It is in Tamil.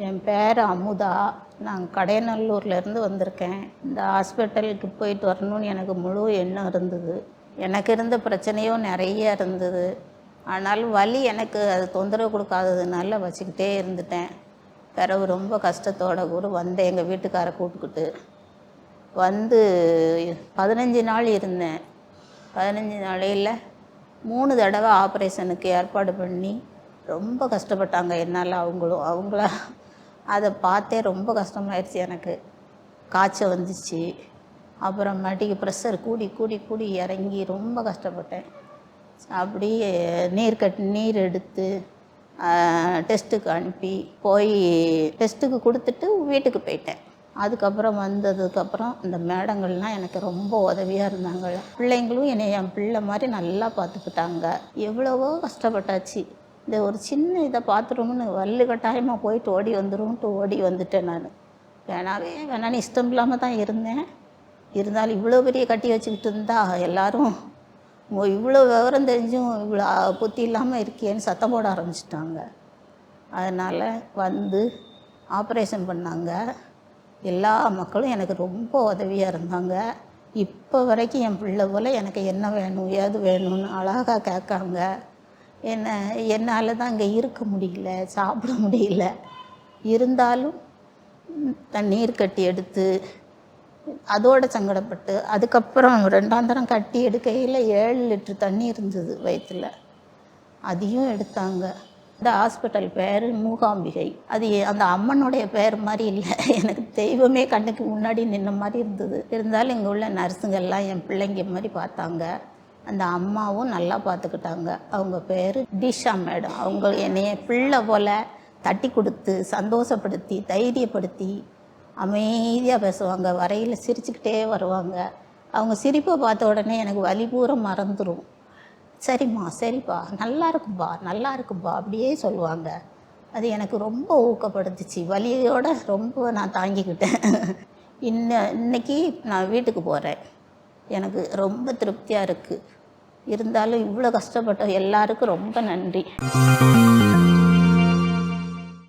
என் பேர் அமுதா. நான் கடையநல்லூர்லேருந்து வந்திருக்கேன். இந்த ஹாஸ்பிட்டலுக்கு போயிட்டு வரணும்னு எனக்கு முழு எண்ணம் இருந்தது. எனக்கு இருந்த பிரச்சனையும் நிறைய இருந்தது. ஆனாலும் வலி எனக்கு அது தொந்தரவு கொடுக்காததுனால வச்சுக்கிட்டே இருந்துட்டேன். பிறகு ரொம்ப கஷ்டத்தோட கூட வந்தேன். எங்கள் வீட்டுக்காரை கூப்பிட்டுக்கிட்டு வந்து 15 நாள் இருந்தேன். 15 நாளையில் 3 தடவை ஆப்ரேஷனுக்கு ஏற்பாடு பண்ணி ரொம்ப கஷ்டப்பட்டாங்க என்னால். அவங்கள அதை பார்த்தே ரொம்ப கஷ்டமாயிடுச்சு எனக்கு. காய்ச்சல் வந்துச்சு. அப்புறமேட்டுக்கு ப்ரெஷர் கூடி கூடி கூடி இறங்கி ரொம்ப கஷ்டப்பட்டேன். அப்படியே நீர் எடுத்து டெஸ்ட்டுக்கு அனுப்பி போய் டெஸ்ட்டுக்கு கொடுத்துட்டு வீட்டுக்கு போயிட்டேன். அதுக்கப்புறம் வந்ததுக்கப்புறம் இந்த மேடங்கள்லாம் எனக்கு ரொம்ப உதவியாக இருந்தாங்க. பிள்ளைங்களும் என்னை என் பிள்ளை மாதிரி நல்லா பார்த்துக்கிட்டாங்க. எவ்வளவோ கஷ்டப்பட்டாச்சு. இந்த ஒரு சின்ன இதை பார்த்துருவோம்னு வள்ளு கட்டாயமாக போயிட்டு ஓடி வந்துட்டேன். நான் வேணான்னு இஷ்டம் இல்லாமல் தான் இருந்தேன். இருந்தாலும் இவ்வளோ பெரிய கட்டி வச்சுக்கிட்டு இருந்தா எல்லோரும் இவ்வளோ விவரம் தெரிஞ்சும் இவ்வளோ புத்தி இல்லாமல் இருக்கேன்னு சத்தம் போட ஆரம்பிச்சிட்டாங்க. அதனால் வந்து ஆப்ரேஷன் பண்ணாங்க. எல்லா மக்களும் எனக்கு ரொம்ப உதவியாக இருந்தாங்க. இப்போ வரைக்கும் என் பிள்ளை போல் எனக்கு என்ன வேணும் ஏது வேணும்னு அழகாக கேட்காங்க. என்னால் தான் இங்கே இருக்க முடியல, சாப்பிட முடியல. இருந்தாலும் தண்ணீர் கட்டி எடுத்து அதோடு சங்கடப்பட்டு அதுக்கப்புறம் 2ஆம் தரம் கட்டி எடுக்கையில் 7 லிட்டர் தண்ணி இருந்தது வயிற்றில். அதையும் எடுத்தாங்க. இந்த ஹாஸ்பிட்டல் பேர் மூகாம்பிகை. அது அந்த அம்மனுடைய பேர் மாதிரி இல்லை, எனக்கு தெய்வமே கண்ணுக்கு முன்னாடி நின்ன மாதிரி இருந்தது. இருந்தாலும் இங்கே உள்ள நர்ஸுங்கள்லாம் என் பிள்ளைங்க மாதிரி பார்த்தாங்க. அந்த அம்மாவும் நல்லா பார்த்துக்கிட்டாங்க. அவங்க பேர் டிஷா மேடம். அவங்க என்னைய பிள்ளை போல் தட்டி கொடுத்து சந்தோஷப்படுத்தி தைரியப்படுத்தி அமைதியாக பேசுவாங்க. வரையில் சிரிச்சுக்கிட்டே வருவாங்க. அவங்க சிரிப்பை பார்த்த உடனே எனக்கு வலி பூரா மறந்துடும். சரிம்மா சரிப்பா நல்லா இருக்குப்பா அப்படியே சொல்லுவாங்க. அது எனக்கு ரொம்ப ஊக்கப்படுத்துச்சு. வலியோடு ரொம்ப நான் தாங்கிக்கிட்டேன். இன்னைக்கு நான் வீட்டுக்கு போகிறேன். எனக்கு ரொம்ப திருப்தியாக இருக்குது. இருந்தாலும் இவ்வளோ கஷ்டப்பட்ட எல்லாருக்கும் ரொம்ப நன்றி.